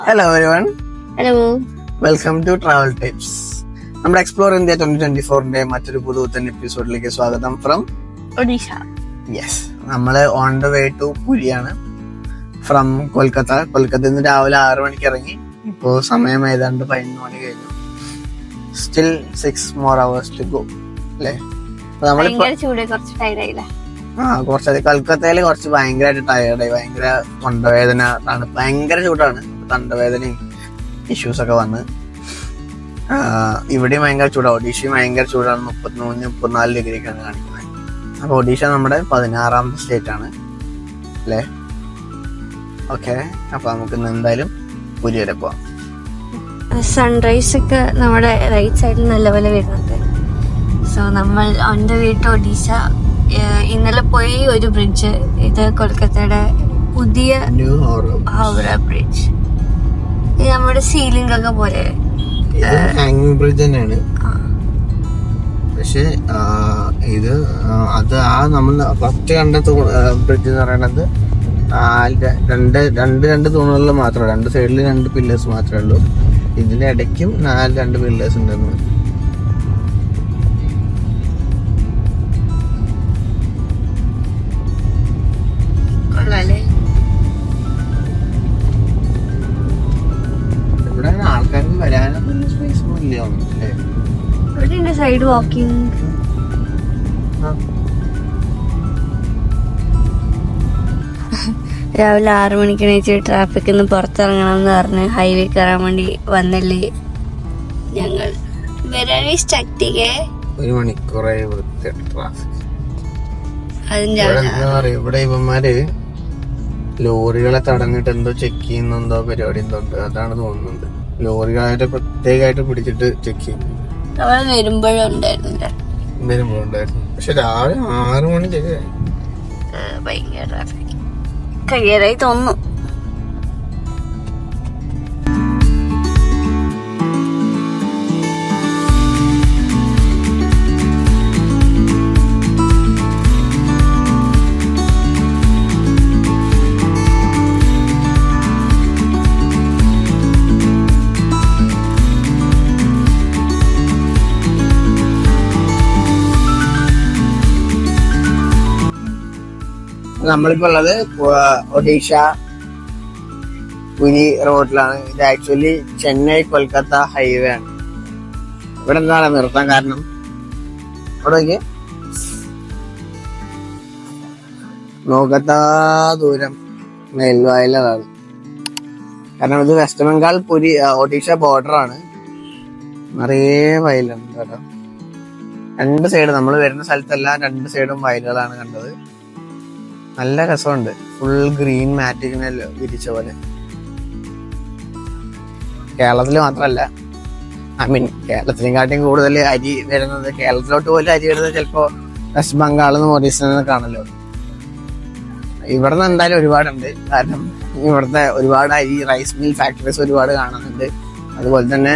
Hello everyone. Hello. Welcome to Travel Tips. നമ്മുടെ explore India 2024ന്റെ മറ്റൊരു പുതുത്തൻ എപ്പിസോഡിലേക്ക് സ്വാഗതം ഫ്രം ഒഡീഷ. യെസ്, നമ്മള് ഓൺ ദ വേ ടു പുരിയാണ് ഫ്രം കൊൽക്കത്ത. കൊൽക്കത്തയിൽ നിന്ന് രാവിലെ 6 മണിക്ക് ഇറങ്ങി. ഇപ്പോ സമയം ഏതാണ്ട് 11 മണി കഴിഞ്ഞു. Still 6 more hours to go. അല്ലേ? കുറച്ചധികം കൊൽക്കത്തയില് കുറച്ച് ഭയങ്കരമായിട്ട് ടയർഡായി, ഭയങ്കര തൊണ്ടവേദന, ഭയങ്കര ചൂടാണ്, തൊണ്ടവേദനയും ഇഷ്യൂസ് ഒക്കെ വന്ന്. ഇവിടെയും ഭയങ്കര ചൂടാണ്, ഒഡീഷയും ഭയങ്കര ചൂടാണ്. 33-34 ഡിഗ്രിക്കാണ് കാണിക്കുന്നത്. അപ്പൊ ഒഡീഷ നമ്മുടെ 16ാമത്തെ സ്റ്റേറ്റ് ആണ് അല്ലേ? ഓക്കെ, അപ്പൊ നമുക്ക് ഇന്ന് എന്തായാലും പുരി വരെ പോവാം. സൺറൈസ് ഒക്കെ നമ്മുടെ റൈറ്റ് സൈഡിൽ നല്ലപോലെ വരുന്നുണ്ട്. സോ നമ്മൾ on the way to Odisha. ഇന്നലെ പോയി ഒരു ബ്രിഡ്ജ്, ഇത് കൊൽക്കത്തയുടെ പുതിയ ന്യൂ ഹൗറ ബ്രിഡ്ജ്. ഇത് നമ്മുടെ സീലിംഗ് ഒക്കെ പോലെ ഹാങ്ങിങ് ബ്രിഡ്ജ് തന്നെയാണ്. പക്ഷെ ഇത് നമ്മൾ ഫസ്റ്റ് കണ്ട ബ്രിഡ്ജ് എന്ന് പറയുന്നത് രണ്ട് തൂണുകളിൽ മാത്രമേ, രണ്ട് സൈഡിൽ 2 പില്ലേഴ്സ് മാത്രമേ ഉള്ളൂ. ഇതിന്റെ ഇടയ്ക്കും 2 പില്ലേഴ്സ് ഉണ്ടെന്ന്. ഇവിടെ ആൾക്കാർക്ക് വരാനൊന്നും സ്പേസ് ഇല്ല. Side walking. രാവിലെ 6 മണിക്ക് എണീച്ച് ട്രാഫിക്കിൽ നിന്ന് പുറത്തിറങ്ങണം എന്ന് പറഞ്ഞ് ഹൈവേ കയറാൻ വേണ്ടി വന്നല്ലേ ഞങ്ങൾ. വരാനേ സ്റ്റാക്ടിക്കേ 1 മണിക്കൂറായി വൃത്തിയായിട്ട് ട്രാഫിക്. അതിന്റെ ഇവിടെ ഇവന്മാര് ലോറികളെ തടഞ്ഞിട്ട് എന്തോ ചെക്ക് ചെയ്യുന്നെന്തോ പരിപാടി എന്തോ ഉണ്ട്, അതാണ് തോന്നുന്നുണ്ട്. ലോറികളായിട്ട് പ്രത്യേകമായിട്ട് പിടിച്ചിട്ട് ചെക്ക് ചെയ്യും. വരുമ്പോഴുണ്ടായിരുന്നു. പക്ഷെ രാവിലെ 6 മണിക്കൊക്കെ ഭയങ്കര ട്രാഫിക് കഴിയാറായി തോന്നുന്നു. നമ്മളിപ്പോ ഉള്ളത് ഒഡീഷ പുരി റോഡിലാണ്. ഇത് ആക്ച്വലി ചെന്നൈ കൊൽക്കത്ത ഹൈവേ ആണ്. ഇവിടെ എന്താണ് നിർത്താൻ കാരണം? ഇവിടെ നോക്കത്താ ദൂരം നെൽവയലാണ്. കാരണം ഇത് വെസ്റ്റ് ബംഗാൾ പുരി ഒഡീഷ ബോർഡർ ആണ്. നിറയെ വയലുണ്ട് കേട്ടോ. 2 സൈഡ് നമ്മൾ വരുന്ന സ്ഥലത്തെല്ലാം 2 സൈഡും വയലുകളാണ് കണ്ടത്. നല്ല രസമുണ്ട്. ഫുൾ ഗ്രീൻ മാറ്റ് ഇങ്ങനെ വിരിച്ച പോലെ. കേരളത്തിൽ മാത്രമല്ല, കേരളത്തിനെക്കാട്ടിയും കൂടുതൽ അരി വരുന്നത്, കേരളത്തിലോട്ട് പോലും അരി വരുന്നത് ചിലപ്പോ വെസ്റ്റ് ബംഗാളിൽ നിന്ന് ഒറീസയിൽ നിന്നൊക്കെ ആണല്ലോ. ഇവിടെ നിന്ന് എന്തായാലും ഒരുപാടുണ്ട്. കാരണം ഇവിടുത്തെ ഒരുപാട് അരി റൈസ് മിൽ ഫാക്ടറീസ് ഒരുപാട് കാണുന്നുണ്ട്. അതുപോലെ തന്നെ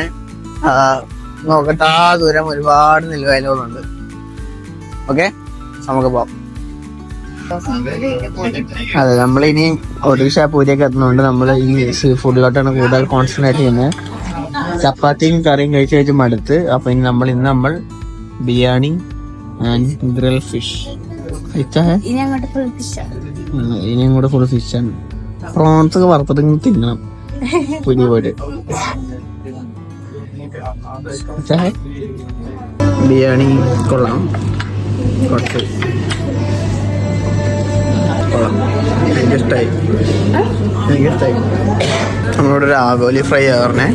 നോക്കത്താ ദൂരം ഒരുപാട് നെൽവയലുകളുണ്ട്. ഓക്കെ, നമുക്ക് പോവാം. അതെ, നമ്മളിനി ഒഡീഷ പൂരിയൊക്കെ എത്തുന്നതുകൊണ്ട് നമ്മൾ ഈ സീ ഫുഡിലോട്ടാണ് കൂടുതൽ കോൺസെൻട്രേറ്റ് ചെയ്യുന്നത്. ചപ്പാത്തിയും കറിയും കഴിച്ച് മടുത്ത്. അപ്പൊ ഇന്ന് നമ്മൾ ബിരിയാണി ആൻഡ് ഗ്രിൽ ഫിഷ്. ഇനിയും കൂടെ ഫുൾ ഫിഷാണ്. പ്രോൺസ് ഒക്കെ വറുത്തിട്ട് തിന്നണം പുരി പോയിട്ട്. ബിരിയാണി കൊള്ളാം, കുറച്ച് എനിക്കിഷ്ടായി. നമ്മളോട് ഒരു ആഗോലി ഫ്രൈ പറഞ്ഞേ,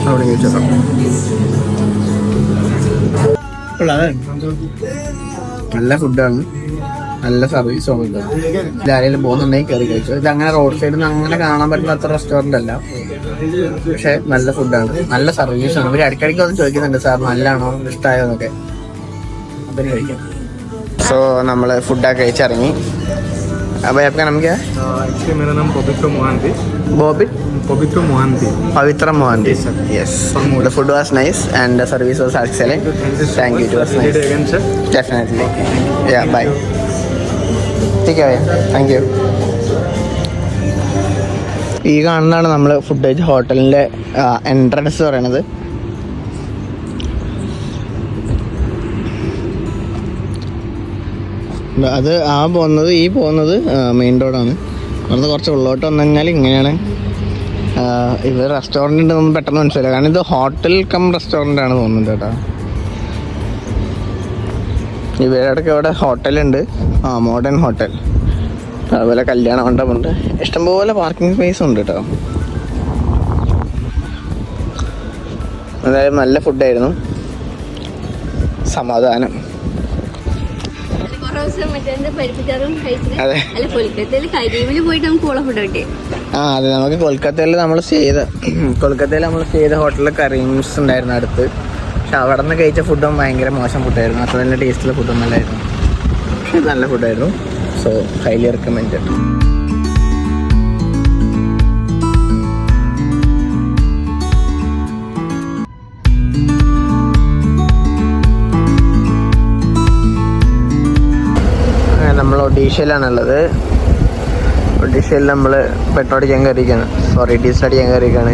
അവിടെ ചോദിച്ചോ. നല്ല ഫുഡാണ്, നല്ല സർവീസ് ആണ്. ആരെങ്കിലും പോകുന്നുണ്ടെങ്കിൽ കയറി കഴിച്ചു. ഇത് അങ്ങനെ റോഡ് സൈഡിൽ നിന്ന് അങ്ങനെ കാണാൻ പറ്റുന്ന റെസ്റ്റോറന്റ് അല്ല, പക്ഷെ നല്ല ഫുഡാണ്, നല്ല സർവീസാണ്. ഇവർ ഇടയ്ക്കിടയ്ക്ക് ഒന്ന് ചോദിക്കുന്നുണ്ട്, സാർ നല്ലതാണോ, ഇഷ്ടമായോ എന്നൊക്കെ. അപ്പം കഴിക്കാം. सो നമ്മൾ ഫുഡൊക്കെ കഴിച്ചിറങ്ങി. अब आपका नाम क्या है? एक्चुअली मेरा नाम पवित्र Mohanty. Pavitra Mohanty. Yes. The food was nice and the service was excellent. Thank you. It was nice. Again, sir. Definitely. Yeah. Bye. Take care. Thank you. ഈ കാണുന്നതാണ് നമ്മൾ ഫുഡ് കഴിച്ച ഹോട്ടലിൻ്റെ എൻട്രൻസ് പറയണത്. അത് ഈ പോകുന്നത് മെയിൻ റോഡാണ്. അവിടുന്ന് കുറച്ച് ഉള്ളോട്ട് വന്നു കഴിഞ്ഞാൽ ഇങ്ങനെയാണ്. ഇത് റെസ്റ്റോറൻറ്റ് ഉണ്ടെന്നൊന്നും പെട്ടെന്ന് മനസ്സിലായി, കാരണം ഇത് ഹോട്ടൽ കം റെസ്റ്റോറൻ്റ് ആണ് തോന്നുന്നുണ്ട് കേട്ടോ. ഇവരുടെയൊക്കെ ഇവിടെ ഹോട്ടലുണ്ട്, മോഡേൺ ഹോട്ടൽ, അതുപോലെ കല്യാണ മണ്ഡപമുണ്ട്, ഇഷ്ടംപോലെ പാർക്കിംഗ് സ്പേസ് ഉണ്ട് കേട്ടോ. എന്തായാലും നല്ല ഫുഡായിരുന്നു, സമാധാനം. അതെ അതെ, നമുക്ക് കൊൽക്കത്തയിൽ നമ്മൾ ചെയ്ത ഹോട്ടലിൽ കരീംസ് ഉണ്ടായിരുന്നു അടുത്ത്. പക്ഷെ അവിടെ നിന്ന് കഴിച്ച ഫുഡും ഭയങ്കര മോശം ഫുഡായിരുന്നു, അത്ര നല്ല ടേസ്റ്റുള്ള ഫുഡൊന്നും അല്ലായിരുന്നു. പക്ഷെ നല്ല ഫുഡായിരുന്നു. So highly recommend. നമ്മൾ ഒഡീഷയിലാണുള്ളത്. ഒഡീഷയിൽ നമ്മൾ പെട്രോൾ അടിക്കാൻ കയറിയിരിക്കുകയാണ്, ഡീസൽ അടിക്കാൻ കയറിയിരിക്കുകയാണ്.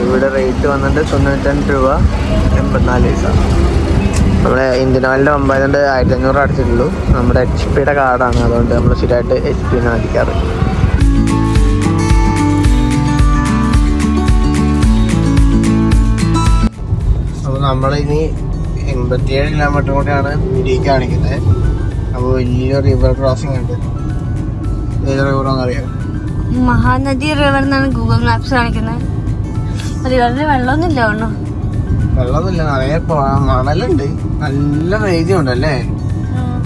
ഇവിടെ റേറ്റ് വന്നിട്ട് 92 രൂപ 84 പൈസ. നമ്മുടെ ഇന്ത്യൻ ഓയിലിൻ്റെ 9 1500 അടിച്ചിട്ടുള്ളൂ. നമ്മുടെ HP കാർഡാണ്, അതുകൊണ്ട് നമ്മൾ സ്ഥിരമായിട്ട് HP അടിക്കാറ്. അപ്പോൾ നമ്മളിനി 87 കിലോമീറ്റർ കൂടെയാണ് വീഡിയോ കാണിക്കുന്നത്. അപ്പോൾ വലിയ റിവർ ക്രോസിംഗ് ഉണ്ട്. ഏത് റിവറാണെന്ന് അറിയാം? മഹാനദി റിവർ എന്നാണ് ഗൂഗിൾ മാപ്സ് കാണിക്കുന്നത്. റിവറിൽ വെള്ളമൊന്നുമില്ല. വെള്ളമൊന്നുമില്ല, നിറയെ മണലുണ്ട്, നല്ല റേഞ്ച് ഉണ്ടല്ലേ.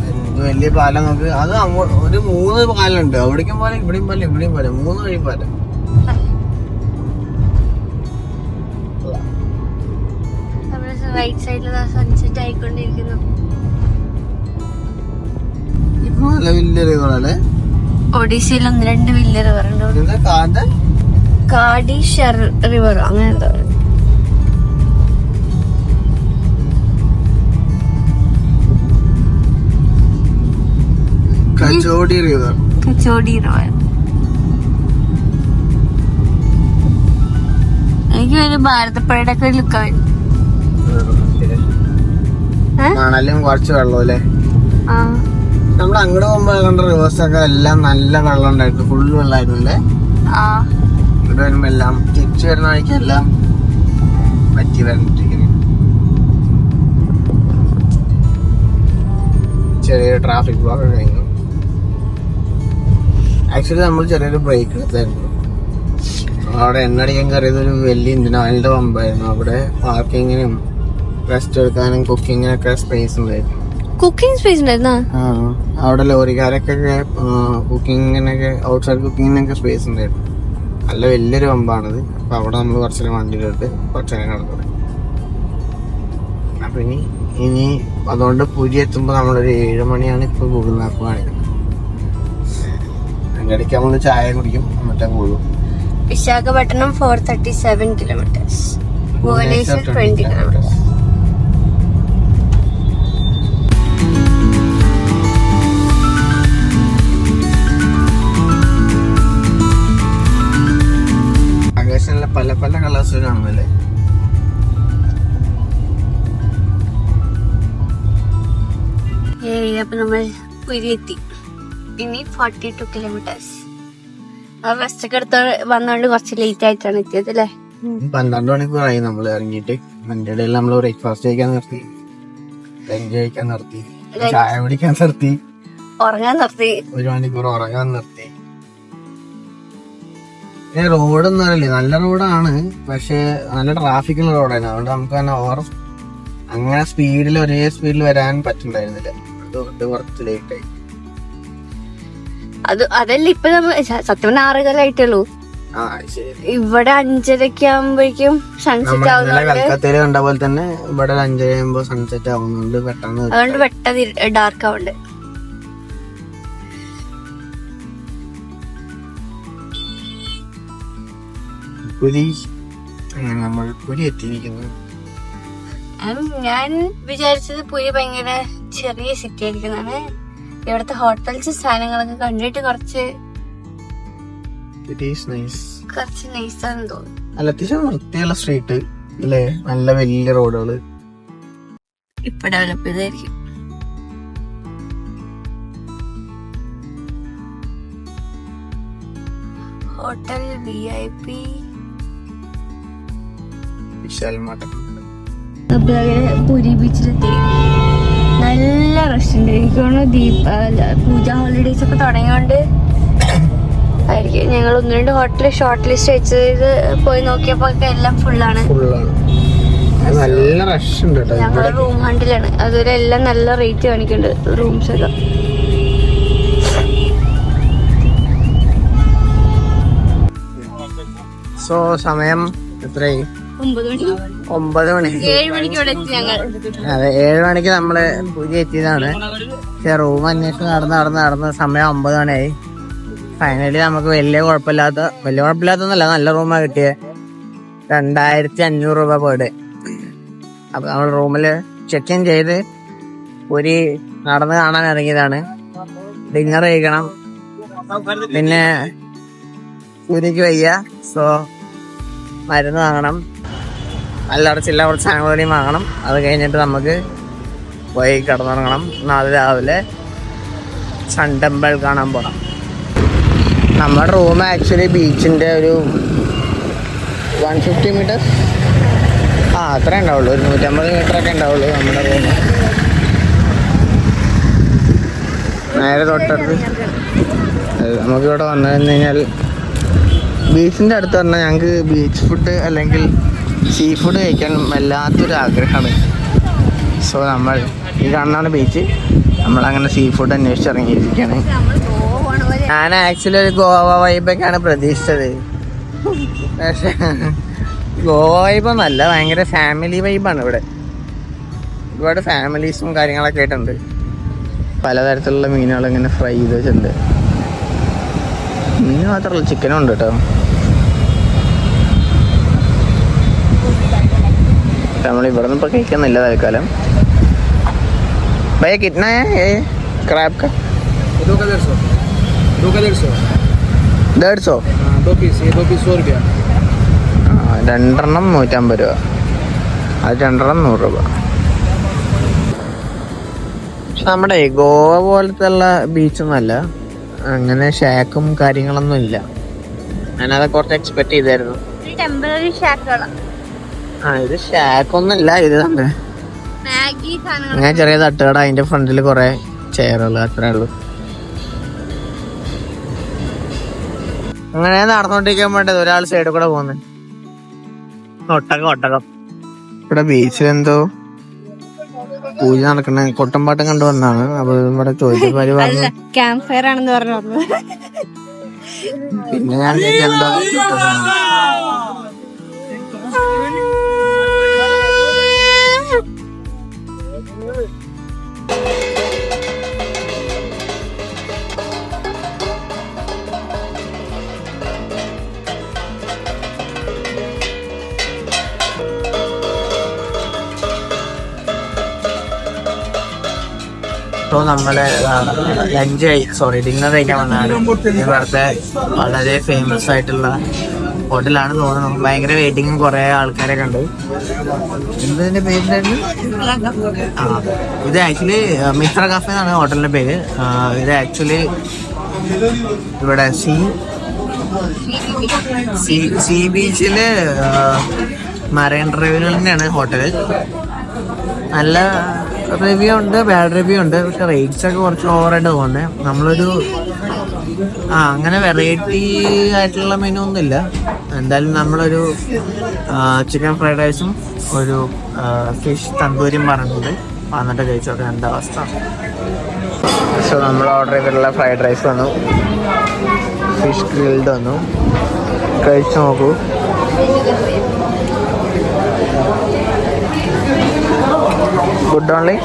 എന്ത് വലിയ പാലം നോക്ക്. അത് അങ്ങോട്ട് ഒരു 3 പാലമുണ്ട്, അവിടേക്കും പോലെ ഇവിടെയും പോലെ ഇവിടെയും പോലെ 3 വഴി പാലം. റൈറ്റ് സൈഡിൽ സൺസെറ്റ് ആയിക്കൊണ്ടിരിക്കുന്നു. വലിയ റിവറല്ലേ ഒഡീഷയിൽ 1-2 വലിയ റിവർ ഉണ്ട്. കാഡിഷർ റിവർ അങ്ങനെ എന്താ പറയുക. കച്ചോടി റിവർ. എനിക്ക് ഒരു ഭാരതപ്പുഴയുടെ ഒക്കെ ലുക്ക വരും. മണലും കുറച്ച് വെള്ളം അല്ലേ. നമ്മൾ അങ്ങോട്ട് പോകുമ്പോ കണ്ട റിവേഴ്സ് ഒക്കെ എല്ലാം നല്ല വെള്ളം ഉണ്ടായിരുന്നു, ഫുൾ വെള്ളമായിരുന്നു അല്ലേ. ഇവിടെ വരുമ്പോ എല്ലാം തിരിച്ചു വരുന്ന വഴിക്ക് എല്ലാം പറ്റി വരണ്ടിരിക്കുന്നു. ചെറിയൊരു ട്രാഫിക് ബ്ലോക്ക് കഴിഞ്ഞു. ആക്ച്വലി നമ്മൾ ചെറിയൊരു ബ്രേക്ക് എടുത്തായിരുന്നു. അവിടെ എണ്ണടിക്കാൻ കയറിയത് ഒരു വലിയ ഇന്ത്യൻ ഓയിലിന്റെ പമ്പായിരുന്നു. അവിടെ പാർക്കിങ്ങിനും റെസ്റ്റ് എടുക്കാനും കുക്കിങ്ങിനൊക്കെ സ്പേസ് ഉണ്ടായിരുന്നു. കുക്കിംഗ് സ്പേസ് ഉണ്ടായിരുന്നോ? അവിടെ ലോറിക്കാരൊക്കെ കുക്കിങ്ങിനൊക്കെ ഔട്ട്സൈഡ് കുക്കിങ്ങിനൊക്കെ സ്പേസ് ഉണ്ടായിരുന്നു. നല്ല വലിയൊരു പമ്പാണിത്. അപ്പൊ അവിടെ നമ്മൾ കുറച്ചേരം വണ്ടിയിലെടുത്ത് കുറച്ചേരം കിടന്നു. അപ്പൊ ഇനി അതുകൊണ്ട് പുരി എത്തുമ്പോ നമ്മളൊരു 7 മണിയാണ് ഇപ്പൊ ഗൂഗിൾ മാപ്പ് കാണിക്കുന്നത്. അതിന്റെ ഇടയ്ക്ക് നമ്മള് ചായ കുടിക്കും, എന്നിട്ടേ പോകും. Visakhapatnam 437 kilometres, Bhubaneswar 20 kilometres. ആകാശത്തിലെ പല പല കളേഴ്സ് കാണുന്നല്ലേ. അപ്പൊ നമ്മൾ പുരി എത്തി. ഇനി 42 കിലോമീറ്റേഴ്സ്. റെസ്റ്റ് ഒക്കെ എടുത്ത് വന്നോണ്ട് കുറച്ച് ലേറ്റ് ആയിട്ടാണ് എത്തിയത് അല്ലേ. 12 മണിക്കൂറായി നമ്മൾ ഇറങ്ങിയിട്ട്. അതിന്റെ ഇടയിൽ നമ്മൾ ബ്രേക്ക്ഫാസ്റ്റ് കഴിക്കാൻ നിർത്തി, ലഞ്ച് കഴിക്കാൻ നിർത്തി, ചായ കുടിക്കാൻ നിർത്തി, ഉറങ്ങാൻ നിർത്തി, 1 മണിക്കൂർ ഉറങ്ങാൻ നിർത്തി. റോഡൊന്നും അറിയില്ലേ, നല്ല റോഡാണ്, പക്ഷെ നല്ല ട്രാഫിക്കുള്ള റോഡാണ്. അതുകൊണ്ട് നമുക്ക് തന്നെ അങ്ങനെ സ്പീഡിൽ ഒരേ സ്പീഡിൽ വരാൻ പറ്റുന്നുണ്ടായിരുന്നില്ല. അതുകൊണ്ട് കുറച്ച് ലേറ്റ് ആയി. അതല്ല ഇപ്പൊ സത്യം 6 കാലമായിട്ടുള്ളൂ. ഇവിടെ 5:30 ആകുമ്പോഴേക്കും സൺസെറ്റ് ആവുന്നുണ്ട്. കൽക്കത്തയില് കണ്ട പോലെ തന്നെ ഇവിടെ 5:30 ആകുമ്പോ സൺസെറ്റ് ആവുന്നുണ്ട് പെട്ടെന്ന്. അതുകൊണ്ട് പെട്ടെന്ന് ഡാർക്ക് ആവുന്നുണ്ട്. നമ്മൾ പുരി എത്തിയിരിക്കുന്നു. ഞാൻ വിചാരിച്ചത് പുരി ഭയങ്കര ചെറിയ സിറ്റി ആയിരിക്കുന്നതാണ്. ഇവിടുത്തെ ഹോട്ടൽസ് സാധനങ്ങളൊക്കെ കണ്ടിട്ട് കുറച്ച് ഇറ്റ് ഈസ് നൈസ്. കുറച്ച് നൈസാണെന്ന് തോന്നുന്നു. നല്ല അത്യാവശ്യം വൃത്തിയുള്ള സ്ട്രീറ്റ് അല്ലേ, നല്ല വലിയ റോഡുകള്. ഇപ്പൊ ഡെവലപ്പ് ചെയ്തായിരിക്കും. ഹോട്ടൽ VIP വിശാൽ മാട്ട. അപ്പൊ അങ്ങനെ പുരി ബീച്ചിലെത്തി. നല്ല റെസ്റ്റോറന്റ്. എനിക്ക് തോന്നുന്നു പൂജ ഹോളിഡേയ്സ് ഒക്കെ തുടങ്ങിയോണ്ട് ആയിരിക്കും. ഞങ്ങൾ 1-2 ഹോട്ടൽ ഷോർട്ട് ലിസ്റ്റ് വെച്ചത് പോയി നോക്കിയപ്പോ എല്ലാം ഫുള്ളാണ്. നല്ല റഷ് ഉണ്ട് കേട്ടോ. ഞങ്ങൾ റൂം ഹണ്ടിലാണ്. അതുവരെ എല്ലാം നല്ല റേറ്റ് കാണിക്കുന്നുണ്ട് റൂംസ് ഒക്കെ. സോ സമയം എത്രയായി? 9 മണി. 7 മണിക്ക് ഇവിടെ എത്തി ഞങ്ങൾ. അതെ, 7 മണിക്ക് നമ്മള് പൂജ എത്തിയതാണ്. പക്ഷെ റൂം അന്വേഷണം നടന്ന് സമയം 9 മണിയായി. ഫൈനലി നമുക്ക് വലിയ കുഴപ്പമില്ലാത്തൊന്നല്ല, നല്ല റൂമാ കിട്ടിയത്. 2500 രൂപ per day. അപ്പൊ നമ്മൾ റൂമില് ചെക്ക് ഇൻ ചെയ്ത് ഒരു നടന്ന് കാണാൻ ഇറങ്ങിയതാണ്. ഡിന്നർ കഴിക്കണം, പിന്നെ സൂര്യക്ക് വയ്യ, സോ മരുന്ന് വാങ്ങണം, അല്ലറച്ചില്ല കുറച്ച് സാധനങ്ങൾ വാങ്ങണം. അത് കഴിഞ്ഞിട്ട് നമുക്ക് പോയി കിടന്നുറങ്ങണം. നാളെ രാവിലെ സൺ ടെമ്പിൾ കാണാൻ പോകണം. നമ്മുടെ റൂം ആക്ച്വലി ബീച്ചിൻ്റെ ഒരു 150 മീറ്റേഴ്സ് അത്രേ ഉണ്ടാവുള്ളൂ. ഒരു 150 മീറ്ററൊക്കെ ഉണ്ടാവുള്ളൂ നമ്മുടെ റൂം. നേരെ തൊട്ടടുത്ത് നമുക്കിവിടെ വന്നു കഴിഞ്ഞാൽ ബീച്ചിൻ്റെ അടുത്ത് പറഞ്ഞാൽ ഞങ്ങൾക്ക് ബീച്ച് ഫുഡ് അല്ലെങ്കിൽ സീ ഫുഡ് കഴിക്കാൻ വല്ലാത്തൊരു ആഗ്രഹമാണ്. സോ നമ്മൾ ഈ കാണുന്നതാണ് ബീച്ച്. നമ്മളങ്ങനെ സീ ഫുഡ് അന്വേഷിച്ചിറങ്ങിയിരിക്കുകയാണ്. ഞാൻ ആക്ച്വലി ഒരു ഗോവ വൈബൊക്കെയാണ് പ്രതീക്ഷിച്ചത്. പക്ഷേ ഗോവ വൈബൊന്നല്ല, ഭയങ്കര ഫാമിലി വൈബാണ് ഇവിടെ. ഒരുപാട് ഫാമിലീസും കാര്യങ്ങളൊക്കെ ആയിട്ടുണ്ട്. പലതരത്തിലുള്ള മീനുകൾ ഇങ്ങനെ ഫ്രൈ ചെയ്ത് വെച്ചിട്ടുണ്ട്. മീൻ മാത്രമല്ല, ചിക്കനും ഉണ്ട് കേട്ടോ. നമ്മൾ ഇവിടെ നിന്ന് ഇപ്പോൾ കഴിക്കുന്നില്ല തൽക്കാലം. ഭയ കിतना है क्रैब का? 150. 150. 2 पीस, ये 2 पीस 100 रुपया. 2 150 രൂപ. അത് 2 100 രൂപ. പക്ഷെ നമ്മുടെ ഗോവ പോലത്തെ ഉള്ള ബീച്ചൊന്നുമല്ല, അങ്ങനെ ഷാക്കും കാര്യങ്ങളൊന്നും ഇല്ല. ഞാനത് കുറച്ച് എക്സ്പെക്ട് ചെയ്തായിരുന്നു. ടെമ്പററി ഷാക്കുകളാണ്. ഇത് ഷാക്കൊന്നുമില്ല, ഇത് തന്നെ മാഗി സാധനങ്ങൾ. അങ്ങനെ ചെറിയ തട്ടുകട, അതിന്റെ ഫ്രണ്ടിൽ കുറെ ചെയറുകൾ, അത്രേ ഉള്ളൂ. അങ്ങനെ നടന്നുകൊണ്ടിരിക്കാൻ വേണ്ടത് ഒരാൾ സൈഡിൽ കൂടെ പോകുന്നത്. ഒട്ടകം. ഇവിടെ ബീച്ചിൽ എന്തോ പൂജ നടക്കണ കൊട്ടമ്പാട്ടം കണ്ടു വന്നാണ്. അപ്പൊ ഇവിടെ ചോദിച്ചവര് പറഞ്ഞു ക്യാമ്പ് ഫയർ ആണെന്ന് പറഞ്ഞു. പിന്നെ ഞാൻ എന്തോ നമ്മള് ഡിന്നർ കഴിക്കാൻ വന്നതാണ്. ഇവിടുത്തെ വളരെ ഫേമസ് ആയിട്ടുള്ള ഹോട്ടലാണ് തോന്നുന്നു. ഭയങ്കര വെയിറ്റിങ്ങും കുറെ ആൾക്കാരൊക്കെ ഉണ്ട്. ഇതിന്റെ പേരിലായിരുന്നു ഇത് ആക്ച്വലി മിത്ര കഫേ എന്നാണ് ഹോട്ടലിന്റെ പേര്. ഇത് ആക്ച്വലി ഇവിടെ സീ ബീച്ചില് മറൈൻ ഡ്രൈവിൽ തന്നെയാണ് ഹോട്ടല്. നല്ല റിവ്യൂ ഉണ്ട്, ബാഡ് റിവ്യൂ ഉണ്ട്. പക്ഷെ റേറ്റ്സ് ഒക്കെ കുറച്ച് ഓവറായിട്ട് തോന്നുന്നത്. നമ്മളൊരു അങ്ങനെ വെറൈറ്റി ആയിട്ടുള്ള മെനു ഒന്നുമില്ല. എന്തായാലും നമ്മളൊരു ചിക്കൻ ഫ്രൈഡ് റൈസും ഒരു ഫിഷ് തന്തൂരിയും പറഞ്ഞിട്ടുണ്ട്. വന്നിട്ട് കഴിച്ചോട്ടെ എന്താ അവസ്ഥ. സോ നമ്മൾ ഓർഡർ ചെയ്തിട്ടുള്ള ഫ്രൈഡ് റൈസ് വന്നു, ഫിഷ് ഗ്രിൽഡ് വന്നു. കഴിച്ചു നോക്കൂ. Good only.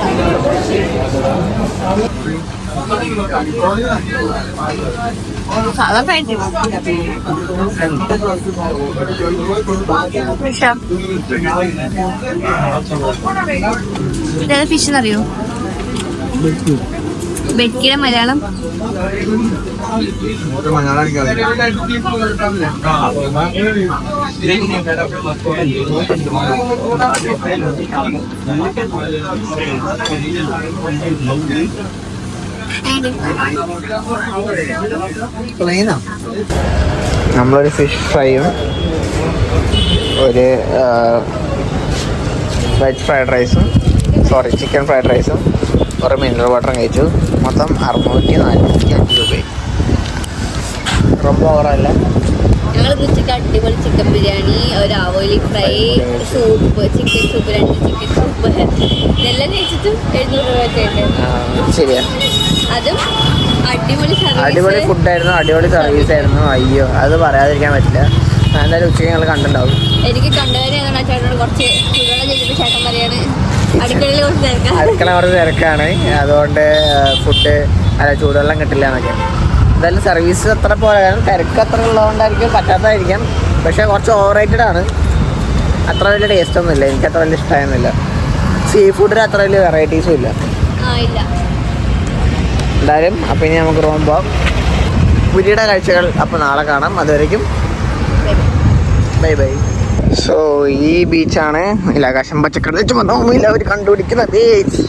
ഫിഷ് അറിയോ? ബെക്കിയുടെ മലയാളം നമ്മളൊരു ഫിഷ് ഫ്രൈയും ഒരു വെജ് ഫ്രൈഡ് റൈസും ചിക്കൻ ഫ്രൈഡ് റൈസും ഒരു മിനറൽ വാട്ടറും കഴിച്ചു. മൊത്തം 645 രൂപ. ரொம்ப ഓവറല്ല. ഞങ്ങൾ ഉച്ചയ്ക്ക് അടിപൊളി ചിക്കൻ ബിരിയാണി, ഒരു ആവോലി fry, soup, chicken soup, 2 chicken soup ഇതെല്ലാം കഴിച്ചിട്ടും 700 രൂപ ഒക്കെ. ശരിയാ, അതും അടിപൊളി ഫുഡായിരുന്നു, അടിപൊളി സർവീസ് ആയിരുന്നു. അയ്യോ, അത് പറയാതിരിക്കാൻ പറ്റില്ല. എന്തായാലും ഉച്ചയ്ക്ക് ഞങ്ങൾ കണ്ടിട്ടുണ്ടാവും. എനിക്ക് കണ്ടുവരെയാണ് ചേട്ടനോട് കുറച്ച് ചൂടുവെള്ളം ചെയ്തിട്ട് ചേട്ടൻ പറയാണ് അടുക്കളയിൽ അടുക്കള കുറച്ച് തിരക്കാണ്, അതുകൊണ്ട് ഫുഡ് ചൂടുവെള്ളം കിട്ടില്ല എന്നൊക്കെ. എന്തായാലും സർവീസ് അത്ര പോലെ തിരക്ക് അത്ര ഉള്ളതുകൊണ്ടായിരിക്കും പറ്റാത്തതായിരിക്കാം. പക്ഷേ കുറച്ച് ഓവർ റേറ്റഡ് ആണ്. അത്ര വലിയ ടേസ്റ്റ് ഒന്നുമില്ല, എനിക്ക് അത്ര വലിയ ഇഷ്ടമായിരുന്നില്ല. സീ ഫുഡിന് അത്ര വലിയ വെറൈറ്റീസും ഇല്ല. എന്തായാലും അപ്പം ഇനി നമുക്ക് റൂം പോകാം. പുരിയുടെ കാഴ്ചകൾ അപ്പോൾ നാളെ കാണാം. അതുവരേക്കും ബൈ ബൈ. സോ ഈ ബീച്ചാണ് നീലാകാശം പച്ചക്കറി ചുമന്ന ഭൂമിയിൽ അവർ കണ്ടുപിടിക്കുന്ന ബീച്ച്.